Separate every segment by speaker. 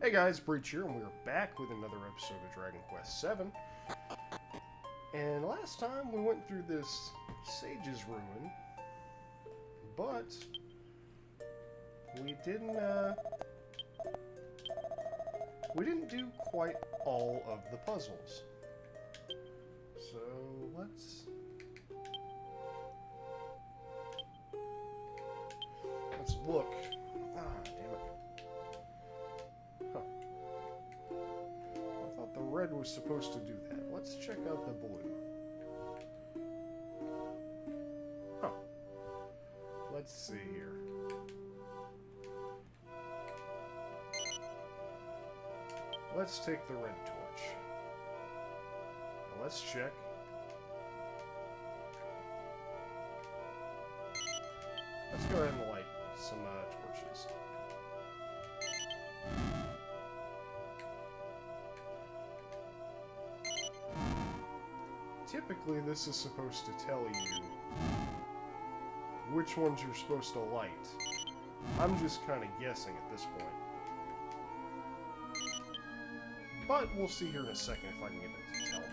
Speaker 1: Hey guys, Breach here, and we're back with another episode of Dragon Quest VII. And last time we went through this Sage's Ruin, but we didn't do quite all of the puzzles. So let's look. Damn it. Huh. I thought the red was supposed to do that. Let's check out the blue. Huh. Let's see here. Let's take the red torch. Now let's check. Let's go ahead and light some torches. Typically, this is supposed to tell you which ones you're supposed to light. I'm just kind of guessing at this point. But we'll see here in a second if I can get it to tell me.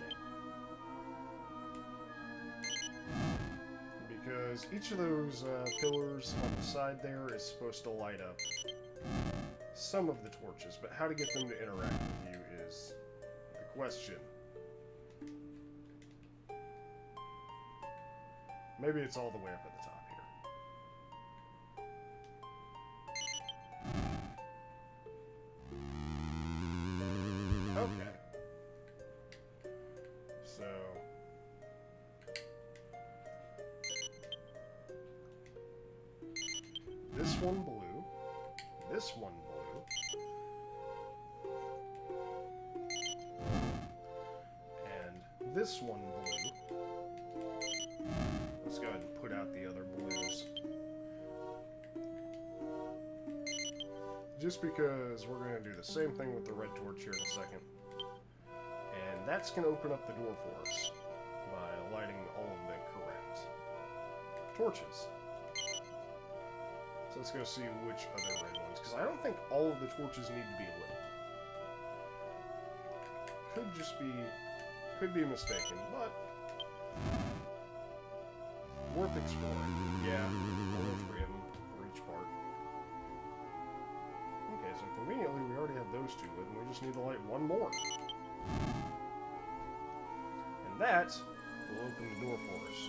Speaker 1: Because each of those pillars on the side there is supposed to light up some of the torches, but how to get them to interact with you is the question. Maybe it's all the way up at the top here. Okay. So this one blue, this one blue, and this one blue. Let's go ahead and put out the other blues. Just because we're going to do the same thing with the red torch here in a second. And that's going to open up the door for us by lighting all of the correct torches. So let's go see which other red ones, because I don't think all of the torches need to be lit. Could be mistaken, but worth exploring. Yeah, only 3 of them for each part. Okay, so conveniently we already have those 2 lit, and we just need to light one more. And that will open the door for us.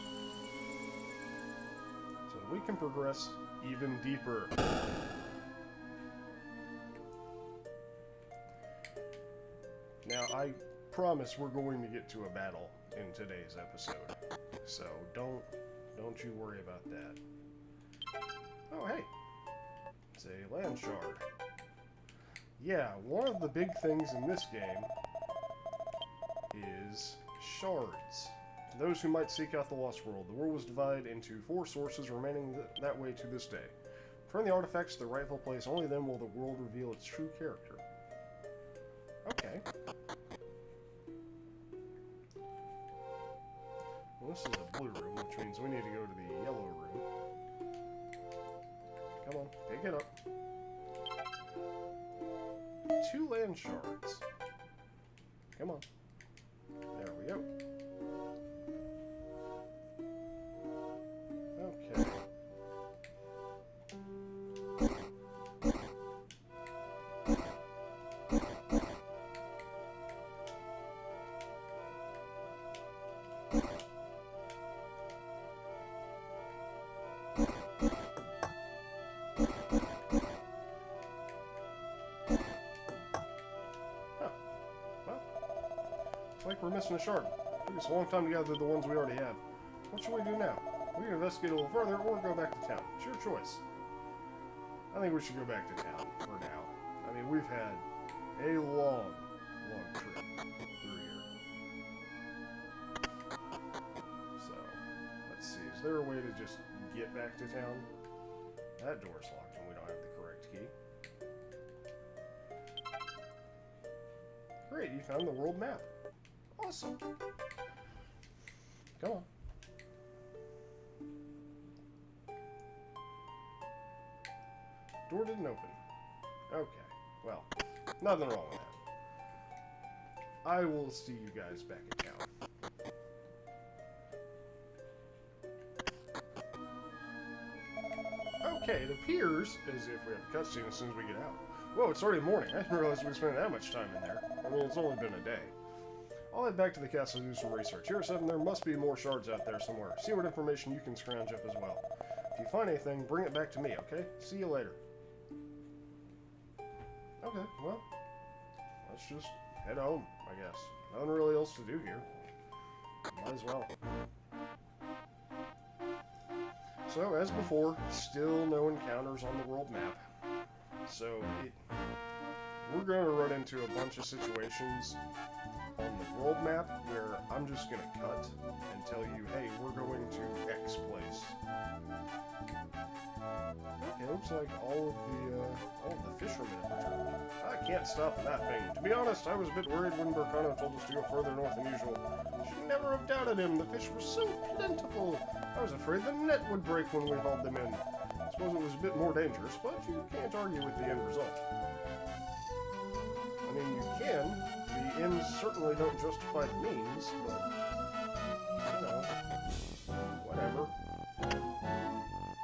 Speaker 1: So we can progress even deeper. Now, I promise we're going to get to a battle in today's episode. So don't you worry about that. Oh, hey. It's a land shard. Yeah, one of the big things in this game is shards. To those who might seek out the Lost World, the world was divided into 4 sources, remaining that way to this day. Turn the artifacts to the rightful place, only then will the world reveal its true character. Okay. Well, this is a blue room, which means we need to go to the yellow room. Come on, pick it up. 2 land shards. Come on. There we go. Okay. Like we're missing a shard. It took us a long time to gather the ones we already have. What should we do now? We can investigate a little further or go back to town. It's your choice. I think we should go back to town for now. I mean, we've had a long trip through here. So, let's see. Is there a way to just get back to town? That door's locked and we don't have the correct key. Great, you found the world map. Awesome. Come on. Door didn't open. Okay, well, Nothing wrong with that. I will see you guys back at town. Okay, it appears as if we have a cutscene as soon as we get out. Whoa, it's already morning. I didn't realize we spent that much time in there. I mean, it's only been a day. I'll head back to the castle to do some research. Hero 7, there must be more shards out there somewhere. See what information you can scrounge up as well. If you find anything, bring it back to me, okay? See you later. Okay, well, let's just head home, I guess. Nothing really else to do here. Might as well. So, as before, still no encounters on the world map. So, we're going to run into a bunch of situations on the world map where I'm just going to cut and tell you, hey, we're going to X place. Okay, looks like all of the fishermen have returned. I can't stop napping. To be honest, I was a bit worried when Burkano told us to go further north than usual. Should never have doubted him. The fish were so plentiful. I was afraid the net would break when we hauled them in. I suppose it was a bit more dangerous, but you can't argue with the end result. I mean, you can. The ends certainly don't justify the means, but, you know, whatever. Is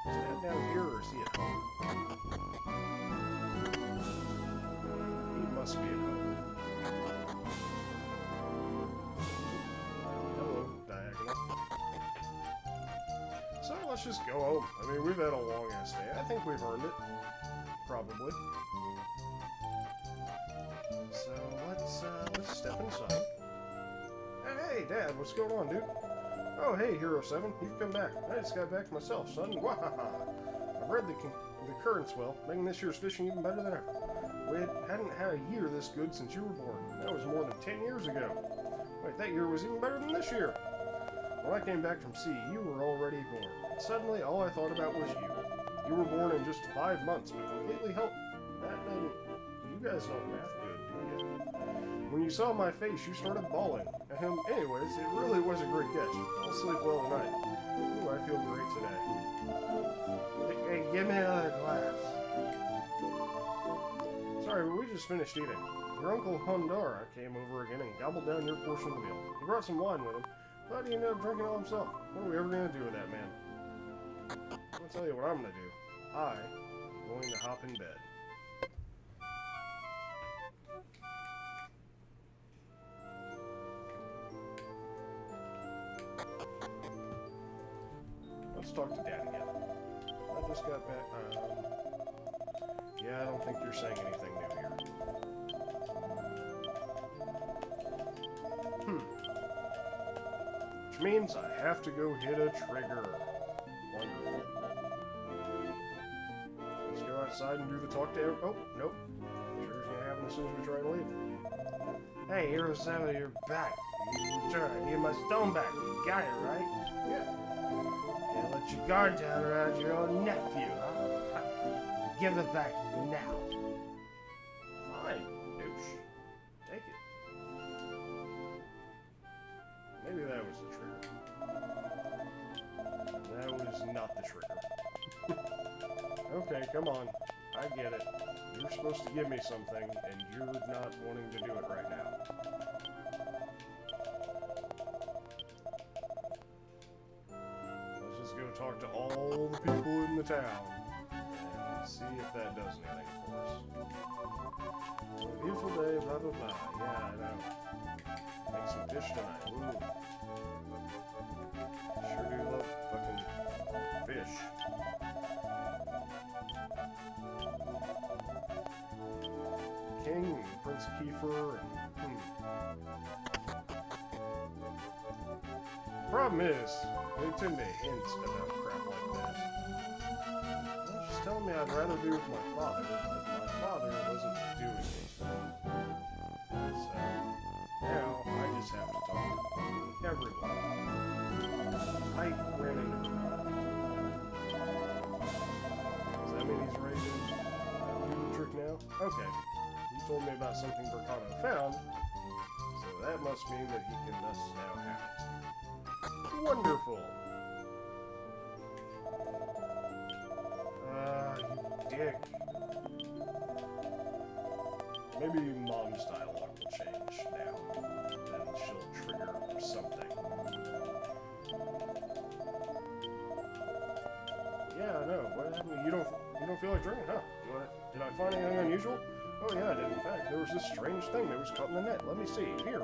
Speaker 1: Dad down here, or is he at home? He must be at home. Hello, Diagonal. So, let's just go home. I mean, we've had a long-ass day. I think we've earned it. Probably. So, let's step inside. And hey, Dad, what's going on, dude? Oh, hey, Hero 7, you've come back. I just got back myself, son. Wahaha! I've read the currents well, making this year's fishing even better than ever. We hadn't had a year this good since you were born. That was more than 10 years ago. Wait, that year was even better than this year. When I came back from sea, you were already born. And suddenly, all I thought about was you. You were born in just 5 months, but completely helped. That doesn't... You guys don't math good, do you? When you saw my face, you started bawling. Anyways, it really was a great catch. I'll sleep well tonight. Ooh, I feel great today. Hey, give me another glass. Sorry, but we just finished eating. Your Uncle Hondara came over again and gobbled down your portion of the meal. He brought some wine with him, but he ended up drinking all himself. What are we ever going to do with that man? I'll tell you what I'm going to do. I'm going to hop in bed. Let's talk to Dad again. I just got back. Yeah, I don't think you're saying anything new here. Which means I have to go hit a trigger. Wonderful. Let's go outside and do the talk to everyone. Oh, nope. Trigger's gonna happen as soon as we try to leave. Hey, Hero 7, you're back. You returned. You my stone back. You got it, right? Yeah. Can't let your guard down around your own nephew, huh? Give it back now. Fine, douche. Take it. Maybe that was the trigger. That was not the trigger. Okay, come on. I get it. You're supposed to give me something, and you're not wanting to do it right now. Go talk to all the people in the town and see if that does anything for us. It's a beautiful day, blah blah blah. Yeah, I know. Make some fish tonight. Ooh. Sure do love fucking fish. King and Prince Kiefer and Problem is, they tend to hint about crap like that. Well, she's telling me I'd rather be with my father, but my father wasn't doing anything. So, now I just have to talk to everyone. I ran into him. Does that mean he's ready to do the trick now? Okay. You told me about something Burkano found, so that must mean that he can thus now have it. Wonderful. You dick. Maybe Mom's dialogue will change now. Then she'll trigger something. Yeah, I know. What happened? You don't feel like drinking, huh? Did I find anything unusual? Oh yeah, I did. In fact, there was this strange thing that was caught in the net. Let me see. Here.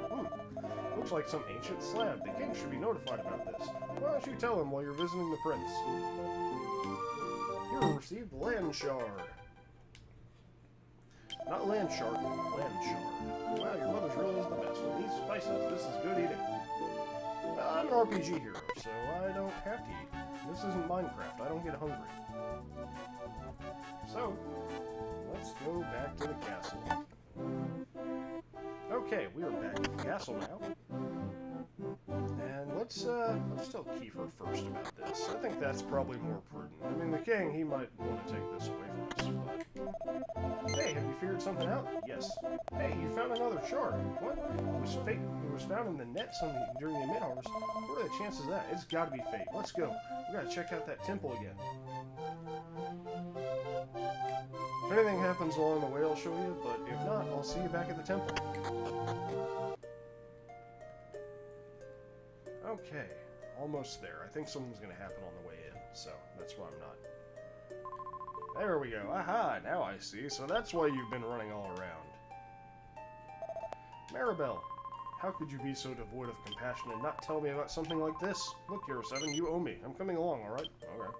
Speaker 1: Looks like some ancient slab. The king should be notified about this. Why don't you tell him while you're visiting the prince? You received land shard. Not land shark, land shard. Wow, your mother's really is the best. With these spices, this is good eating. I'm an RPG hero, so I don't have to eat. This isn't Minecraft. I don't get hungry. So, let's go back to the castle. Okay, we are back at the castle now. And let's tell Kiefer first about this. I think that's probably more prudent. I mean, the king, he might want to take this away from us, but... Hey, have you figured something out? Yes. Hey, you found another shard. What? It was found in the nets during the mid-harvest. What are the chances of that? It's gotta be fate. Let's go. We gotta check out that temple again. If anything happens along the way, I'll show you, but if not, I'll see you back at the temple. Okay, almost there. I think something's going to happen on the way in, so that's why I'm not. There we go. Aha, now I see. So that's why you've been running all around. Maribel, how could you be so devoid of compassion and not tell me about something like this? Look, Hero 7, you owe me. I'm coming along, alright? Okay.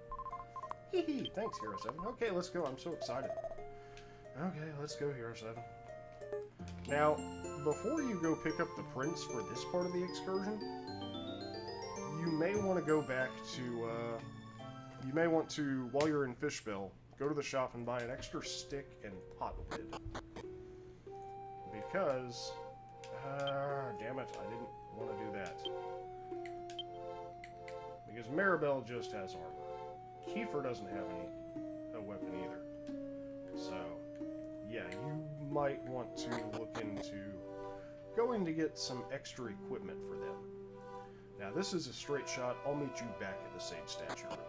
Speaker 1: Hee hee, thanks, Hero 7. Okay, let's go. I'm so excited. Okay, let's go, Hero 7. Now, before you go pick up the prince for this part of the excursion, you may want to go back to, you may want to, while you're in Fishbill, go to the shop and buy an extra stick and pot lid. Because, damn it, I didn't want to do that. Because Maribel just has armor. Kiefer doesn't have a weapon either. So, yeah, you might want to look into going to get some extra equipment for them. Now, this is a straight shot. I'll meet you back at the Sage Statue room.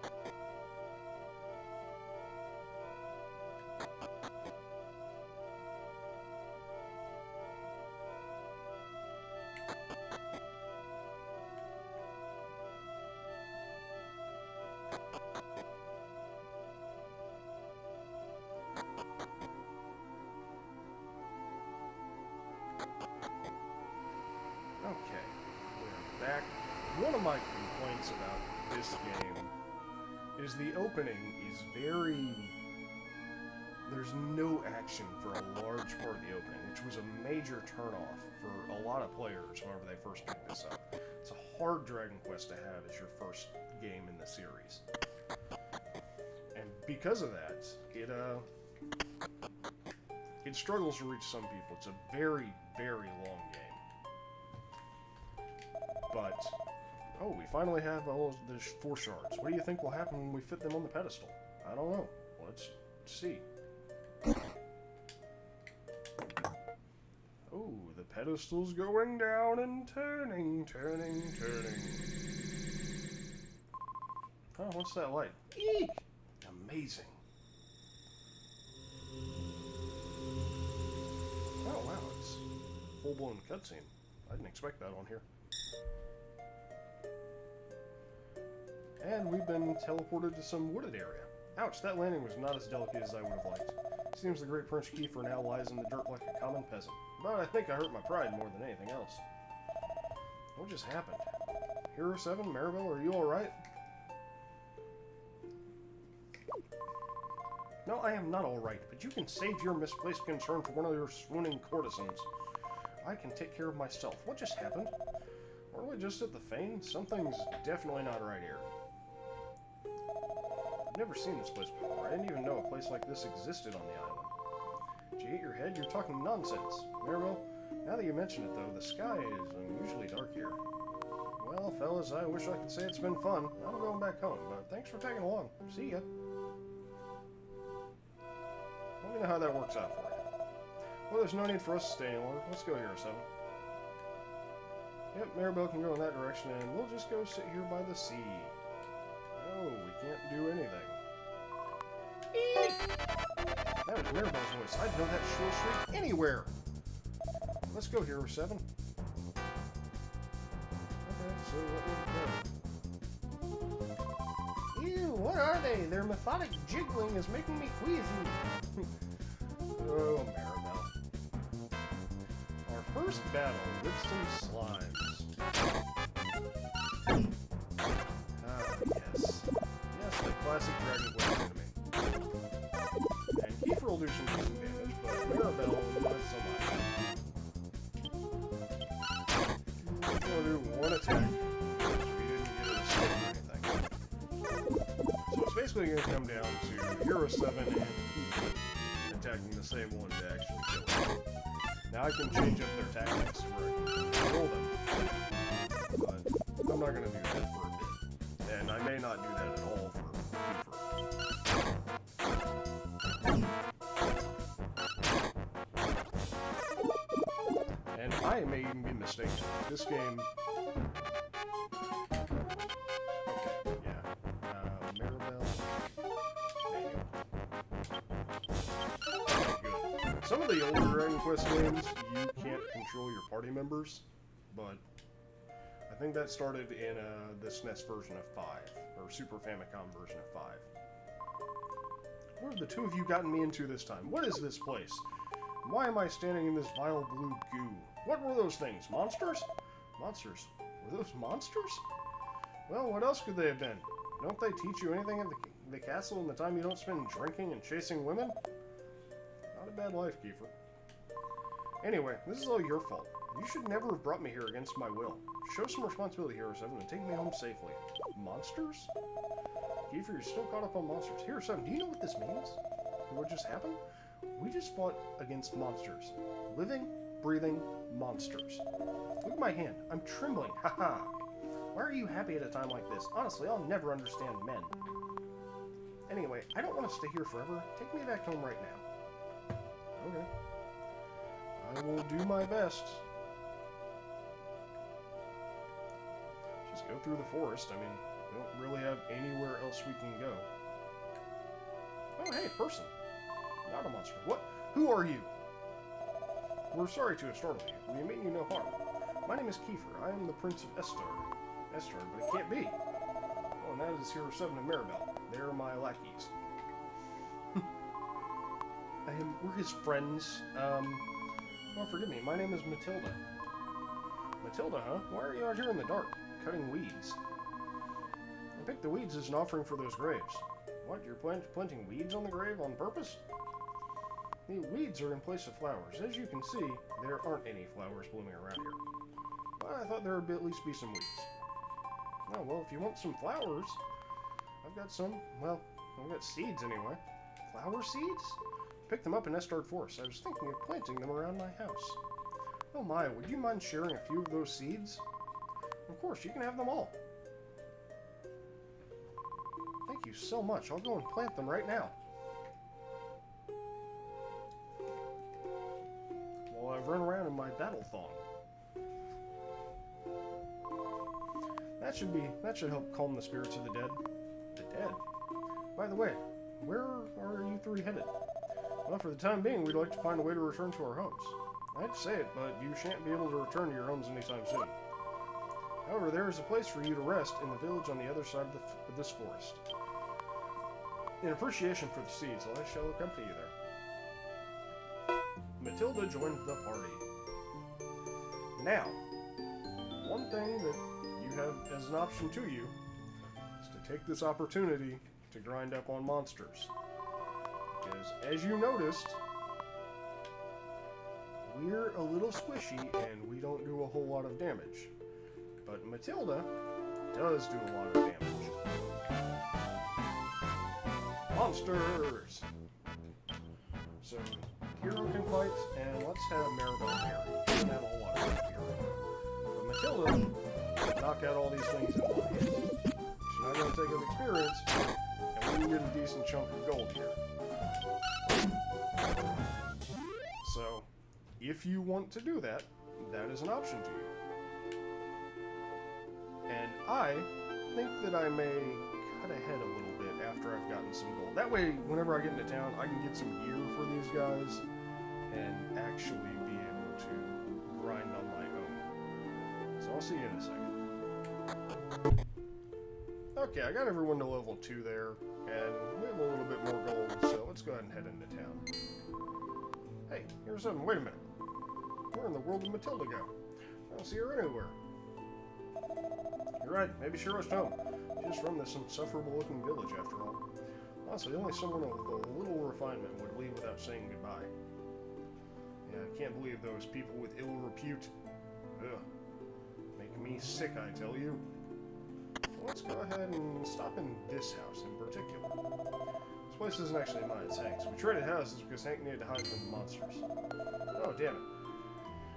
Speaker 1: Okay, we're back. One of my complaints about this game is the opening is very... There's no action for a large part of the opening, which was a major turnoff for a lot of players whenever they first picked this up. It's a hard Dragon Quest to have as your first game in the series. And because of that, it struggles to reach some people. It's a very, very long game. But, oh, we finally have all of the 4 shards. What do you think will happen when we fit them on the pedestal? I don't know. Let's see. Oh, the pedestal's going down and turning, turning, turning. Oh, what's that light? Eek! Amazing. Oh, wow, it's a full-blown cutscene. I didn't expect that on here. And we've been teleported to some wooded area. Ouch, that landing was not as delicate as I would have liked. Seems the great Prince Kiefer now lies in the dirt like a common peasant. But I think I hurt my pride more than anything else. What just happened? Hero 7, Maribel, are you alright? No, I am not alright, but you can save your misplaced concern for one of your swooning courtesans. I can take care of myself. What just happened? Weren't we just at the Fane? Something's definitely not right here. I've never seen this place before. I didn't even know a place like this existed on the island. Did you hit your head? You're talking nonsense. Maribel, now that you mention it, though, the sky is unusually dark here. Well, fellas, I wish I could say it's been fun. I'm going back home, but thanks for tagging along. See ya. Let me know how that works out for you. Well, there's no need for us to stay any longer. Let's go here, 7. Yep, Maribel can go in that direction, and we'll just go sit here by the sea. Oh, we can't do anything. Eek! That was Maribel's voice. I'd know that shrill shriek anywhere. let's go, Hero 7. Okay, so what would we go? Ew, what are they? Their methodic jiggling is making me queasy. Oh, Maribel. Our first battle with some slimes. Yes. Yes, the classic Dragon Quest enemy. And Kiefer will do some decent damage, but Maribel, not so much. We're going to do one attack, because we didn't get a mistake or anything. So it's basically going to come down to Hero 7 and Kiefer attacking the same one to actually kill them. Now I can change up their tactics where I can control them, but I'm not going to do that for a bit. And I may not do that at all for Kiefer. And I may even be mistaken. This game... Okay, yeah. Maribel... Manual. Okay, good. Some of the older Dragon Quest games, you can't control your party members, but... I think that started in the SNES version of 5, or Super Famicom version of 5. What have the two of you gotten me into this time? What is this place? Why am I standing in this vile blue goo? What were those things? Monsters? Monsters. Were those monsters? Well, what else could they have been? Don't they teach you anything at the castle in the time you don't spend drinking and chasing women? Not a bad life, Kiefer. Anyway, this is all your fault. You should never have brought me here against my will. Show some responsibility, Hero 7, and take me home safely. Monsters? Kiefer, you're still caught up on monsters. Hero 7, do you know what this means? What just happened? We just fought against monsters. Living, breathing monsters. Look at my hand. I'm trembling. Haha. Why are you happy at a time like this? Honestly, I'll never understand men. Anyway, I don't want to stay here forever. Take me back home right now. Okay. I will do my best. Just go through the forest. I mean, we don't really have anywhere else we can go. Oh, hey, person. Not a monster. What? Who are you? We're sorry to have startled you. We mean you no harm. My name is Kiefer. I am the Prince of Estar. Estar, but it can't be. Oh, and that is Hero 7 and Maribel. They're my lackeys. We're his friends. Well, forgive me. My name is Matilda. Matilda, huh? Why are you out here in the dark, cutting weeds? I picked the weeds as an offering for those graves. What? You're planting weeds on the grave on purpose? The weeds are in place of flowers. As you can see, there aren't any flowers blooming around here. But I thought there would at least be some weeds. Oh, well, if you want some flowers, I've got some. Well, I've got seeds anyway. Flower seeds? Picked them up in Estar Forest. I was thinking of planting them around my house. Oh my, would you mind sharing a few of those seeds? Of course, you can have them all. Thank you so much. I'll go and plant them right now. While I run around in my battle thong. That should help calm the spirits of the dead. The dead? By the way, where are you three headed? Well, for the time being, we'd like to find a way to return to our homes. I'd say it, but you shan't be able to return to your homes anytime soon. However, there is a place for you to rest in the village on the other side of this forest. In appreciation for the seeds, I shall accompany you there. Matilda joined the party. Now, one thing that you have as an option to you is to take this opportunity to grind up on monsters. Because, as you noticed, we're a little squishy and we don't do a whole lot of damage. But Matilda does do a lot of damage. Monsters! So, Hero can fight, and let's have Maribel here. She doesn't have a whole lot of Hero. But Matilda can knock out all these things in one hit. She's not going to take up experience, and we can get a decent chunk of gold here. So, if you want to do that, that is an option to you. And I think that I may cut ahead a little bit after I've gotten some gold. That way, whenever I get into town, I can get some gear for these guys and actually be able to I'll see you in a second. Okay, I got everyone to level 2 there, and we have a little bit more gold, so let's go ahead and head into town. Hey, here's something. Wait a minute. Where in the world did Matilda go? I don't see her anywhere. You're right, maybe she rushed home. She's from this insufferable-looking village, after all. Honestly, only someone with a little refinement would leave without saying goodbye. Yeah, I can't believe those people with ill repute. Ugh. Make me sick, I tell you. Let's go ahead and stop in this house in particular. This place isn't actually mine, it's Hank's. We traded houses because Hank needed to hide from the monsters. Oh, damn it.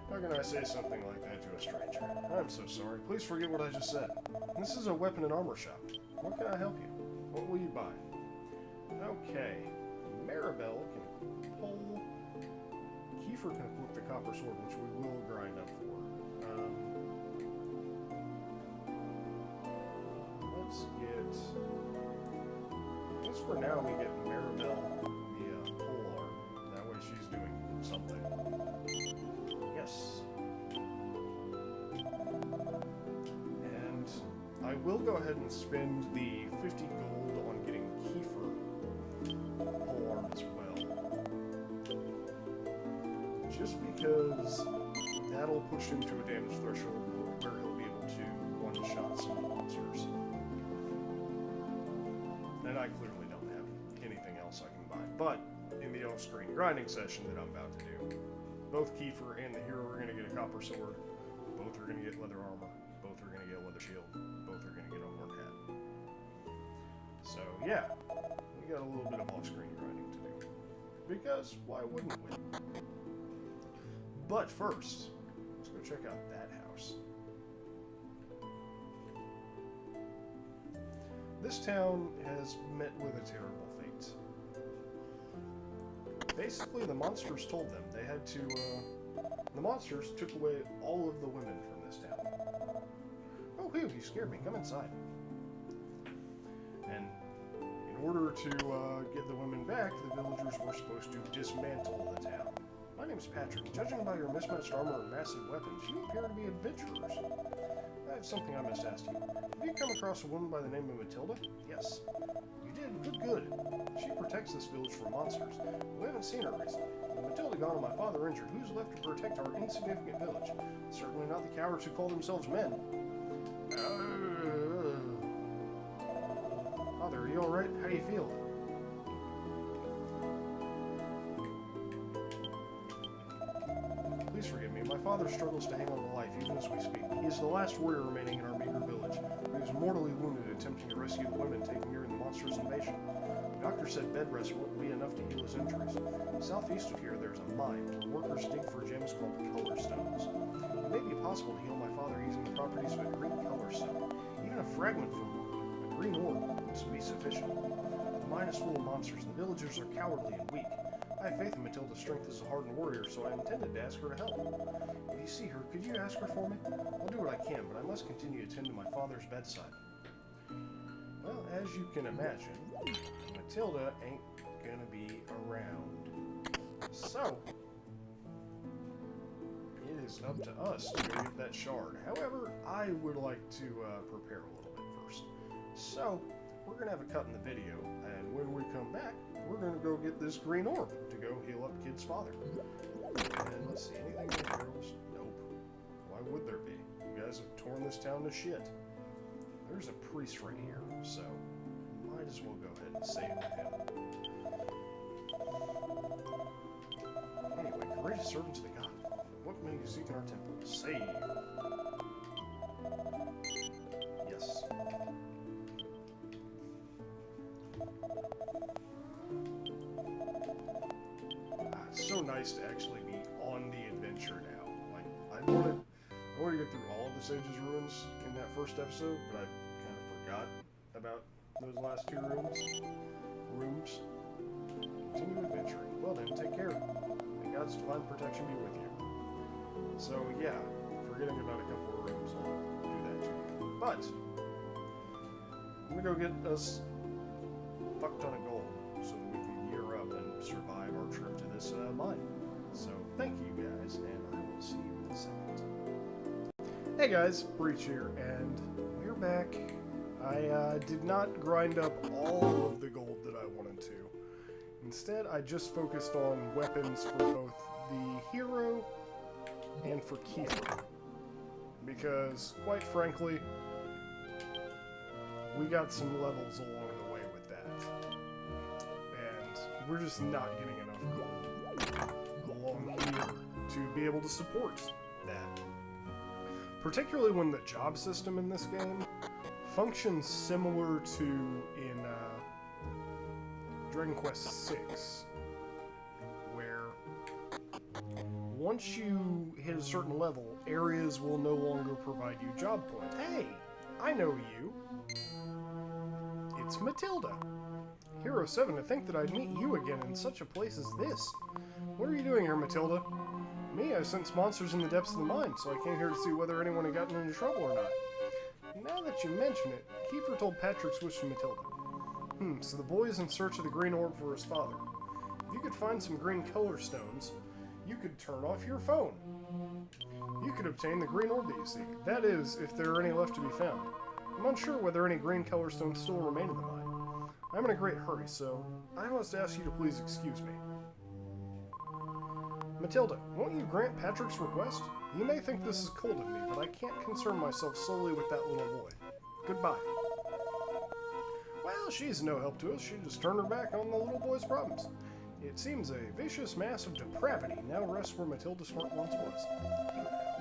Speaker 1: How can I say something like that to a stranger? I'm so sorry. Please forget what I just said. This is a weapon and armor shop. What can I help you? What will you buy? Okay. Maribel can pull... Kiefer can equip the copper sword, which we will grind up for. Let's get... I guess for now we get Maribel the pole arm. That way she's doing something. Yes. And I will go ahead and spend the 50 gold on getting Kiefer pole arm as well. Just because that'll push him to a damage threshold where he'll be able to one-shot some monsters. And I clearly don't have anything else I can buy. But in the off-screen grinding session that I'm about to do, both Kiefer and the hero are going to get a copper sword. Both are going to get leather armor. Both are going to get a leather shield. Both are going to get a horn hat. So, yeah. We got a little bit of off-screen grinding to do. Because, why wouldn't we? But first, let's go check out that house. This town has met with a terrible fate. Basically, the monsters told them they had to, the monsters took away all of the women from this town. Oh, phew, you scared me. Come inside. And in order to get the women back, the villagers were supposed to dismantle the town. My name's Patrick. Judging by your mismatched armor and massive weapons, you appear to be adventurers. I have something I must ask you. Have you come across a woman by the name of Matilda? Yes. You did? Good. She protects this village from monsters. We haven't seen her recently. With Matilda gone and my father injured, who's left to protect our insignificant village? Certainly not the cowards who call themselves men. Father, are you alright? How do you feel? Please forgive me. My father struggles to hang on to life even as we speak. He is the last warrior remaining in our meager village. He was mortally wounded attempting to rescue the women taken during the monster's invasion. The doctor said bed rest won't be enough to heal his injuries. Southeast of here, there's a mine where workers dig for gems called color stones. It may be possible to heal my father using the properties of a green color stone. Even a fragment from a green orb would be sufficient. The mine is full of monsters, and the villagers are cowardly and weak. I have faith in Matilda's strength as a hardened warrior, so I intended to ask her to help. If you see her, could you ask her for me? I'll do what I can, but I must continue to tend to my father's bedside. Well, as you can imagine, Matilda ain't gonna be around. So, it is up to us to go get that shard. However, I would like to prepare a little bit first. So, we're gonna have a cut in the video, and when we come back, we're going to go get this green orb to go heal up Kid's father. And let's see, anything in the girls? Nope. Why would there be? You guys have torn this town to shit. There's a priest right here, so might as well go ahead and save with him. Anyway, courageous servants of the god. What may you seek in our temple? Save. Yes. It's so nice to actually be on the adventure now. Like, I wanted to get through all of the Sage's ruins in that first episode, but I kind of forgot about those last two rooms. Continue adventuring. Well then, take care. May God's divine protection be with you. So yeah, forgetting about a couple of rooms, I'll do that to you. But I'm gonna go get us a fuck ton of gold so that we can gear up and survive our trip to this mine. So thank you guys, and I will see you in a second. Hey guys, Breach here, and we're back. I did not grind up all of the gold that I wanted to. Instead, I just focused on weapons for both the hero and for Kiefer. Because, quite frankly, we got some levels along the way with that. And we're just not getting enough gold along here to be able to support that. Particularly when the job system in this game functions similar to in Conquest 6, where once you hit a certain level, areas will no longer provide you job points. Hey, I know you. It's Matilda. Hero 7, to think that I'd meet you again in such a place as this. What are you doing here, Matilda? Me, I sense monsters in the depths of the mine, so I came here to see whether anyone had gotten into trouble or not. Now that you mention it, Kiefer told Patrick's wish to Matilda. So the boy is in search of the green orb for his father. If you could find some green color stones, you could turn off your phone. You could obtain the green orb that you seek. That is, if there are any left to be found. I'm unsure whether any green color stones still remain in the mine. I'm in a great hurry, so I must ask you to please excuse me. Matilda, won't you grant Patrick's request? You may think this is cold of me, but I can't concern myself solely with that little boy. Goodbye. Well, she's no help to us. She just turned her back on the little boy's problems. It seems a vicious mass of depravity now rests where Matilda's heart once was.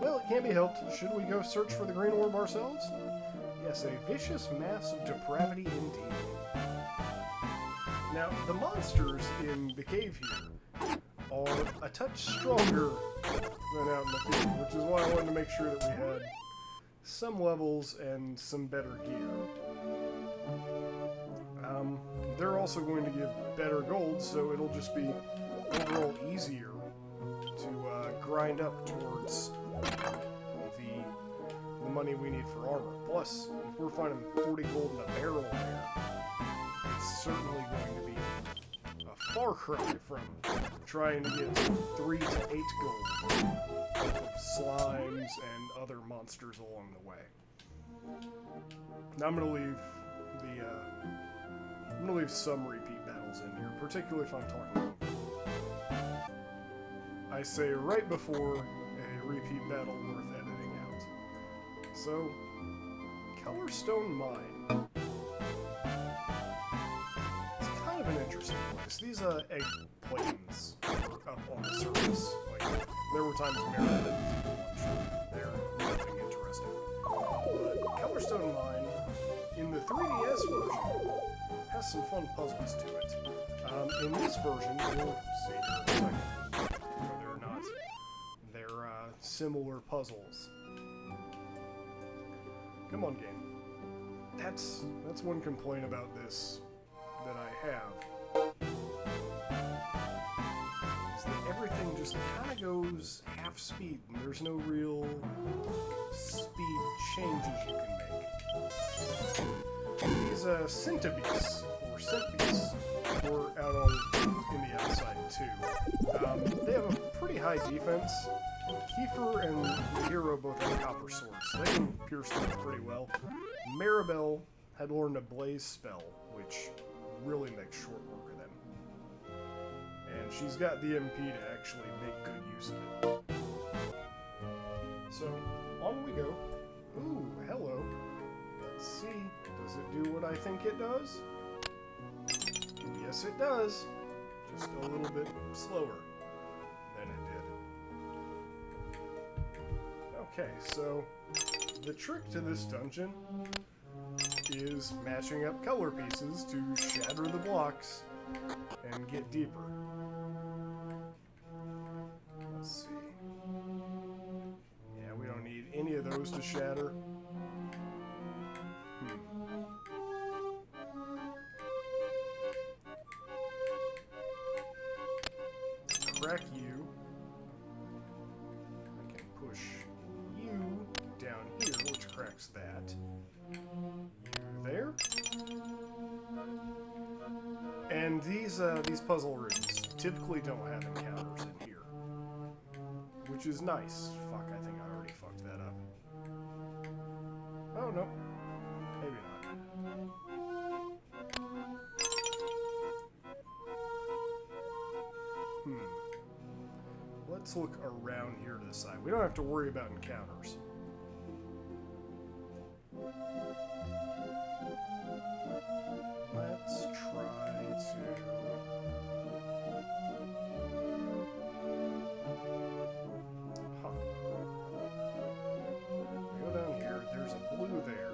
Speaker 1: Well, it can't be helped. Should we go search for the green orb ourselves? Yes, a vicious mass of depravity indeed. Now, the monsters in the cave here are a touch stronger than out in the field, which is why I wanted to make sure that we had some levels and some better gear. They're also going to give better gold, so it'll just be overall easier to grind up towards the money we need for armor. Plus, if we're finding 40 gold in a barrel there, it's certainly going to be a far cry from trying to get 3 to 8 gold of slimes and other monsters along the way. Now I'm gonna leave some repeat battles in here, particularly if I'm talking about. I say right before a repeat battle worth editing out. So, Colorstone Mine. It's kind of an interesting place. These egg plains were up on the surface. Like, there were times Mary didn't do much. They're nothing interesting. But Colorstone Mine, in the 3DS version, has some fun puzzles to it. In this version, you'll see here in a second whether or not they're similar puzzles. Come on, game. That's one complaint about this that I have. Is that everything just kind of goes half speed, and there's no real speed changes you can make. These Centibeasts, or Centibeasts, were out in the outside too. They have a pretty high defense. Kiefer and the hero both have copper swords, so they can pierce them pretty well. Maribel had learned a blaze spell, which really makes short work of them. And she's got the MP to actually make good use of it. So, on we go. Ooh, hello. Let's see. Does it do what I think it does? Yes, it does. Just a little bit slower than it did. Okay, so the trick to this dungeon is matching up color pieces to shatter the blocks and get deeper. Let's see. Yeah, we don't need any of those to shatter. Crack you. I can push you down here, which cracks that. You there. And these puzzle rooms typically don't have encounters in here, which is nice. Fuck, I think I already fucked that up. Oh, no. Maybe not. Let's look around here to the side. We don't have to worry about encounters. Let's try to... Huh. We go down here. There's a blue there.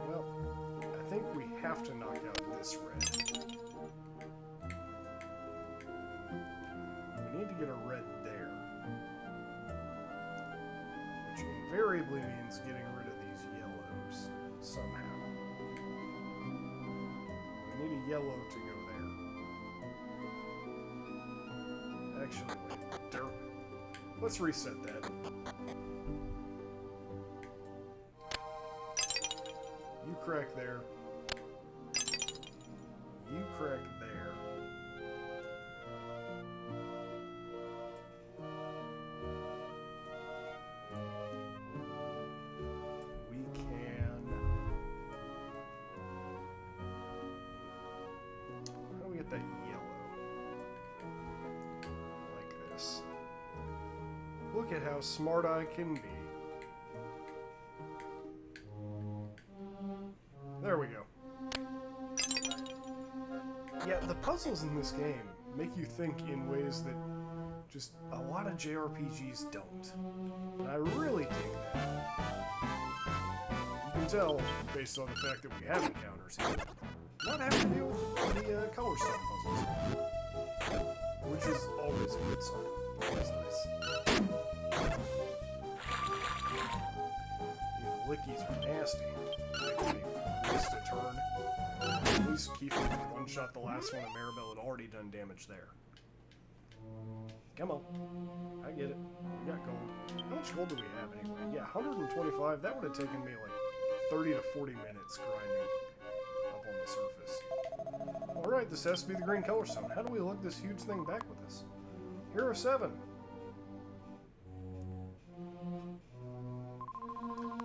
Speaker 1: Well, I think we have to knock out this red. We need to get a red there. Which invariably means getting rid of these yellows somehow. We need a yellow to go there. Actually, wait, derp. Let's reset that. You crack there. You crack there. We can... How do we get that yellow? Like this. Look at how smart I can be. There we go. Yeah, the puzzles in this game make you think in ways that just a lot of JRPGs don't. And I really dig that. You can tell, based on the fact that we have encounters here, not having to deal with the color stone puzzles. Which is always a good sign. Always nice. These lickies are nasty. They can be missed a turn. At least Keith one-shot the last one, and Maribel had already done damage there. Come on. I get it. We got gold. How much gold do we have anyway? Yeah, 125. That would have taken me like 30 to 40 minutes grinding up on the surface. Alright, this has to be the green color stone. How do we lug this huge thing back with us? Hero 7.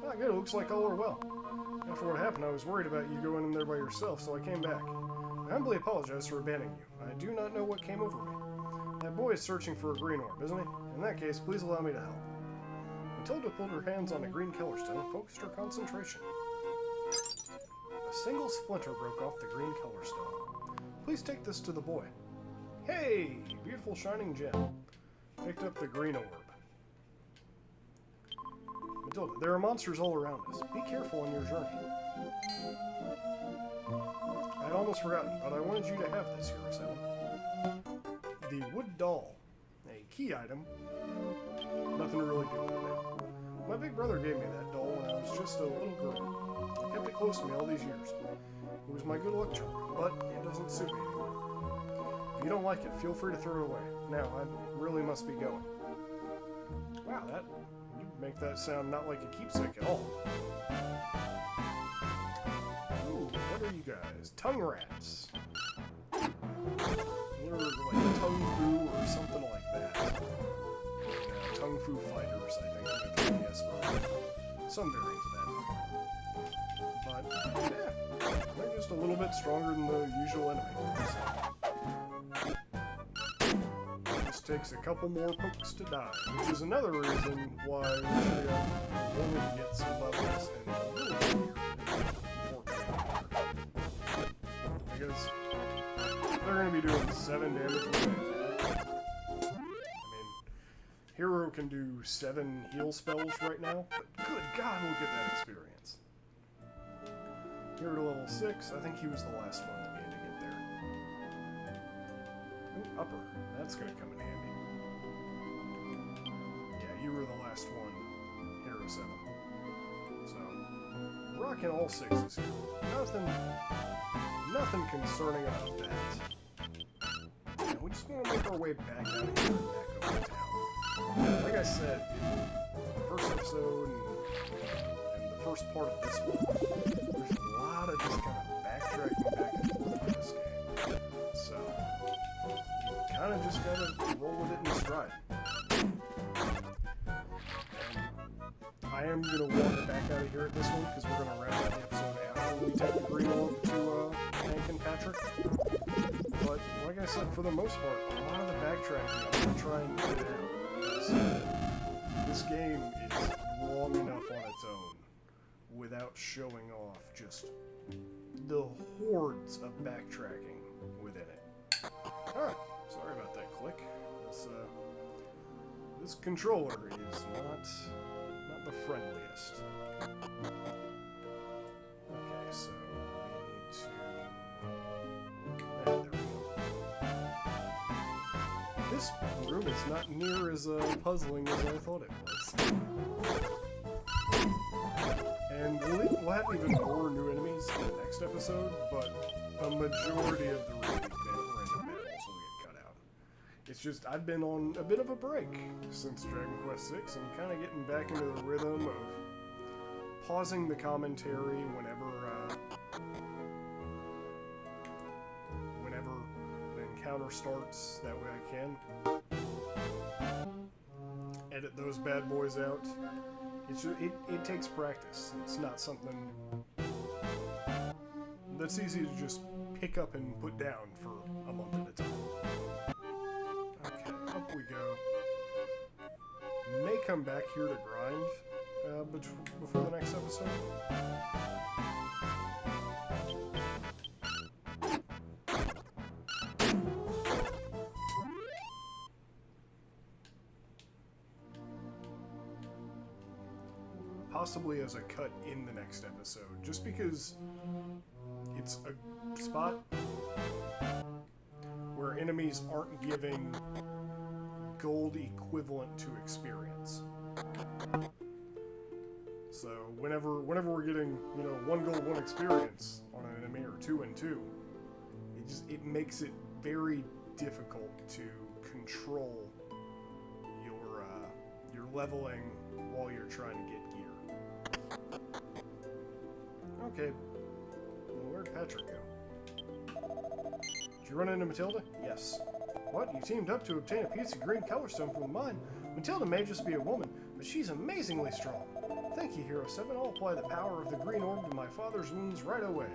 Speaker 1: Ah, good. It looks like all are well. After what happened, I was worried about you going in there by yourself, so I came back. I humbly apologize for abandoning you. I do not know what came over me. That boy is searching for a green orb, isn't he? In that case, please allow me to help. Matilda pulled her hands on a green color stone and focused her concentration. A single splinter broke off the green color stone. Please take this to the boy. Hey! Beautiful shining gem. Picked up the green orb. Matilda, there are monsters all around us. Be careful on your journey. I'd almost forgotten, but I wanted you to have this, Hero 7. The wood doll. A key item. Nothing to really do with it. My big brother gave me that doll when I was just a little girl. I kept it close to me all these years. It was my good luck charm, but it doesn't suit me anymore. If you don't like it, feel free to throw it away. Now, I really must be going. Wow, you make that sound not like a keepsake at all. Ooh, what are you guys? Tongue rats. They're like tongue fu or something like that. Tongue fu fighters, I think, in the PS version. Some variant of that. But, yeah, they're just a little bit stronger than the usual enemy. So. Just takes a couple more pokes to die, which is another reason why we should have wanted to get some levels and really weird before coming. Because they're going to be doing 7 damage with that. I mean, Hero can do 7 heal spells right now, but good God, look at that experience. Hero to level 6, I think he was the last one that we had to get there. Ooh, upper, that's going to come in handy. Yeah, you were the last one, Hero 7. So, rocking all 6s here. Nothing concerning about that. Yeah, we just want to make our way back out of here and back over to town. Like I said, in the first episode and the first part of this one, there's a lot of just kind of backtracking back and forth in this game. So, you kind of just gotta roll with it in stride. I am going to walk it back out of here at this one, because we're going to wrap up the episode after we take the green orb to Hank and Patrick. But, like I said, for the most part, a lot of the backtracking I'm going to try and get out. This game is long enough on its own without showing off just the hordes of backtracking within it. Ah, sorry about that click. This controller is not the friendliest. Okay, so we need to... there we go. This room is not near as puzzling as I thought it was. And we'll have even more new enemies in the next episode, but a majority of the room has been random battles will get cut out. It's just, I've been on a bit of a break since Dragon Quest VI. I'm kind of getting back into the rhythm of pausing the commentary whenever an encounter starts. That way I can edit those bad boys out. It takes practice. It's not something that's easy to just pick up and put down for a month at a time. Okay, up we go. May come back here to grind before the next episode. Possibly as a cut in the next episode, just because it's a spot where enemies aren't giving gold equivalent to experience. So whenever we're getting, 1 gold, 1 experience on an enemy, or 2 and 2, it makes it very difficult to control your leveling while you're trying to get gear. Okay, well, where'd Patrick go? Did you run into Matilda? Yes. What? You teamed up to obtain a piece of green color stone from the mine? Matilda may just be a woman, but she's amazingly strong. Thank you, Hero 7. I'll apply the power of the green orb to my father's wounds right away.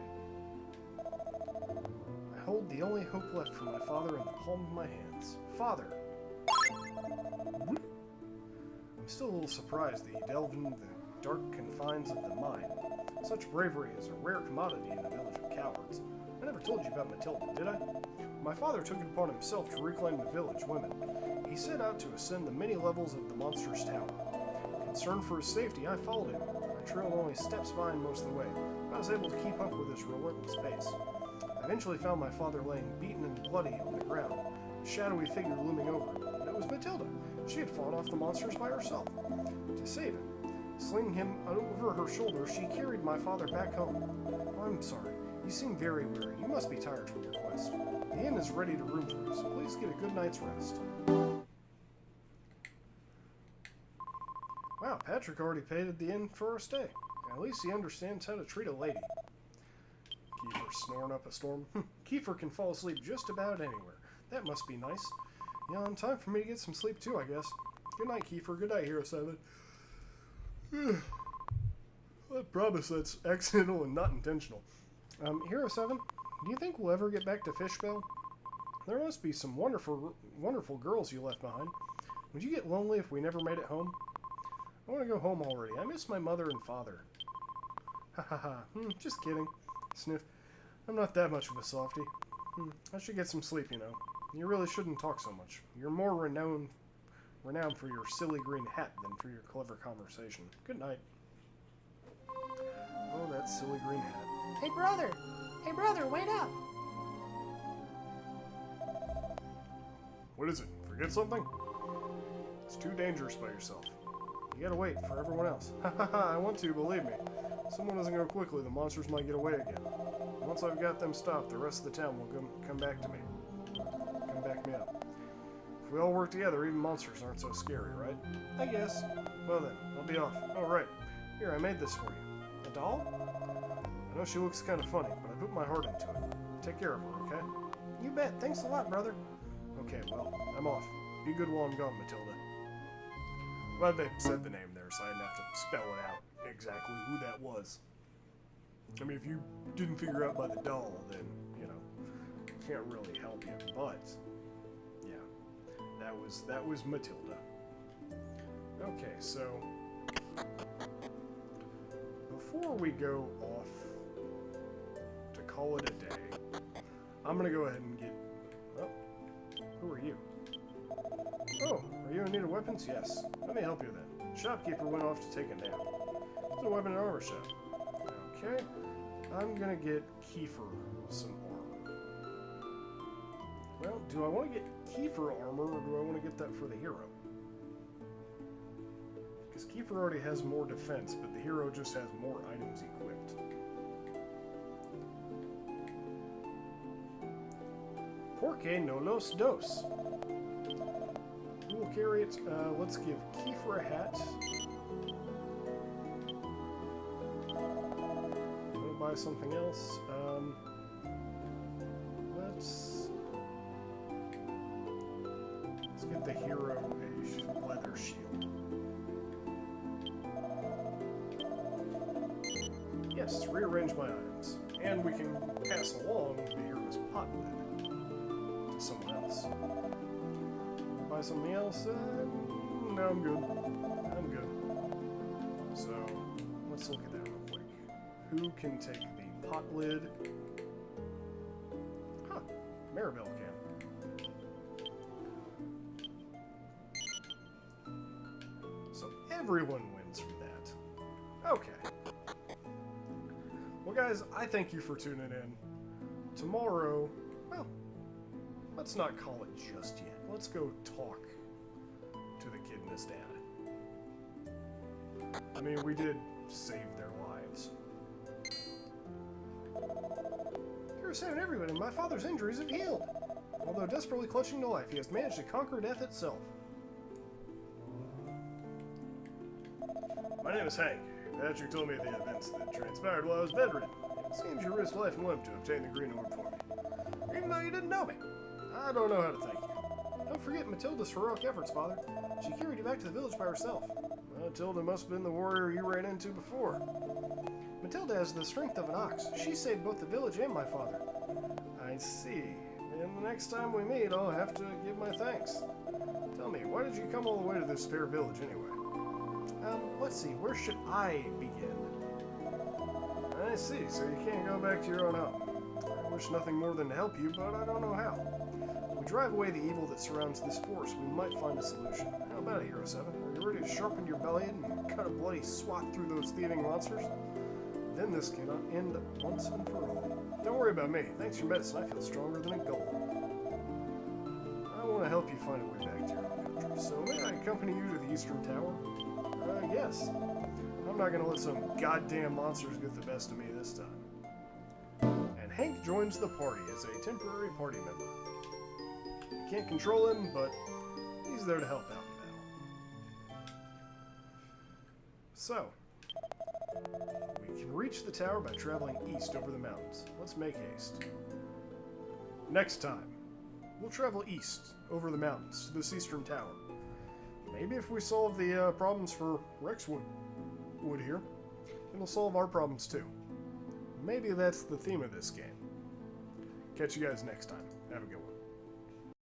Speaker 1: I hold the only hope left for my father in the palm of my hands. Father! I'm still a little surprised that you delved into the dark confines of the mine. Such bravery is a rare commodity in a village of cowards. I never told you about Matilda, did I? My father took it upon himself to reclaim the village women. He set out to ascend the many levels of the monster's tower. Concerned for his safety, I followed him. I trailed only steps behind most of the way, but I was able to keep up with his relentless pace. I eventually found my father laying beaten and bloody on the ground, a shadowy figure looming over him. It was Matilda. She had fought off the monsters by herself. To save him, slinging him over her shoulder, she carried my father back home. Oh, I'm sorry. You seem very weary. You must be tired from your quest. The inn is ready to room for you, so please get a good night's rest. Wow, Patrick already paid at the inn for our stay. At least he understands how to treat a lady. Kiefer snoring up a storm. Kiefer can fall asleep just about anywhere. That must be nice. Yeah, time for me to get some sleep too, I guess. Good night, Kiefer. Good night, Hero 7. I promise that's accidental and not intentional. Hero 7, do you think we'll ever get back to Fishbell? There must be some wonderful girls you left behind. Would you get lonely if we never made it home? I want to go home already. I miss my mother and father. Ha ha ha. Just kidding. Sniff. I'm not that much of a softie. I should get some sleep, You really shouldn't talk so much. You're more renowned for your silly green hat than for your clever conversation. Good night. Oh, that silly green hat.
Speaker 2: Hey, brother! Hey, brother, wait up!
Speaker 1: What is it? Forget something? It's too dangerous by yourself. You gotta wait for everyone else. Ha ha ha, I want to, believe me. If someone doesn't go quickly, the monsters might get away again. Once I've got them stopped, the rest of the town will come back to me. Come back me up. If we all work together, even monsters aren't so scary, right? I guess. Well then, I'll be off. Oh, right. Here, I made this for you. A doll? I know she looks kind of funny, but I put my heart into it. Take care of her, okay? You bet. Thanks a lot, brother. Okay, well, I'm off. Be good while I'm gone, Matilda. Well, they said the name there, so I didn't have to spell it out exactly who that was. I mean, if you didn't figure out by the doll, then, you know, can't really help you. But, yeah, that was Matilda. Okay, so before we go off to call it a day, I'm gonna go ahead and get. Oh, who are you? Oh, are you in need of weapons? Yes. Let me help you then. Shopkeeper went off to take a nap. It's a weapon and armor shop. Okay. I'm gonna get Kiefer some armor. Well, do I want to get Kiefer armor, or do I want to get that for the hero? Because Kiefer already has more defense, but the hero just has more items equipped. Porque no los dos. Who will carry it? Let's give Kiefer a hat. Buy something else. Let's get the hero a leather shield. Yes, rearrange my items, and we can pass along the hero's pot lid to someone else. Buy something else? No, I'm good. I'm good. So let's look at that real quick. Who can take the pot lid? Huh, Maribel can. So everyone wins from that. Okay. Well, guys, I thank you for tuning in. Tomorrow, well, let's not call it just yet. Let's go talk to the kid and his dad. I mean, we did save their lives. You're saving everybody. My father's injuries have healed. Although desperately clutching to life, he has managed to conquer death itself. My name is Hank. Patrick told me the events that transpired while I was bedridden. It seems you risked life and limb to obtain the green orb for me. Even though you didn't know me. I don't know how to thank you. Don't forget Matilda's heroic efforts, Father. She carried you back to the village by herself. Matilda must have been the warrior you ran into before. Matilda has the strength of an ox. She saved both the village and my father. I see. And the next time we meet, I'll have to give my thanks. Tell me, why did you come all the way to this fair village anyway? Let's see, where should I begin? I see, so you can't go back to your own home. I wish nothing more than to help you, but I don't know how. If we drive away the evil that surrounds this forest, we might find a solution. How about it, Hero 7? Are you ready to sharpen your belly and cut a bloody swath through those thieving monsters? Then this cannot end once and for all. Don't worry about me. Thanks to your medicine, I feel stronger than a gold. I want to help you find a way back to your own country, so may I accompany you to the Eastern Tower? Yes. I'm not going to let some goddamn monsters get the best of me this time. And Hank joins the party as a temporary party member. You can't control him, but he's there to help out in battle. So, we can reach the tower by traveling east over the mountains. Let's make haste. Next time, we'll travel east over the mountains to this eastern tower. Maybe if we solve the problems for Rexwood here, it'll solve our problems too. Maybe that's the theme of this game. Catch you guys next time.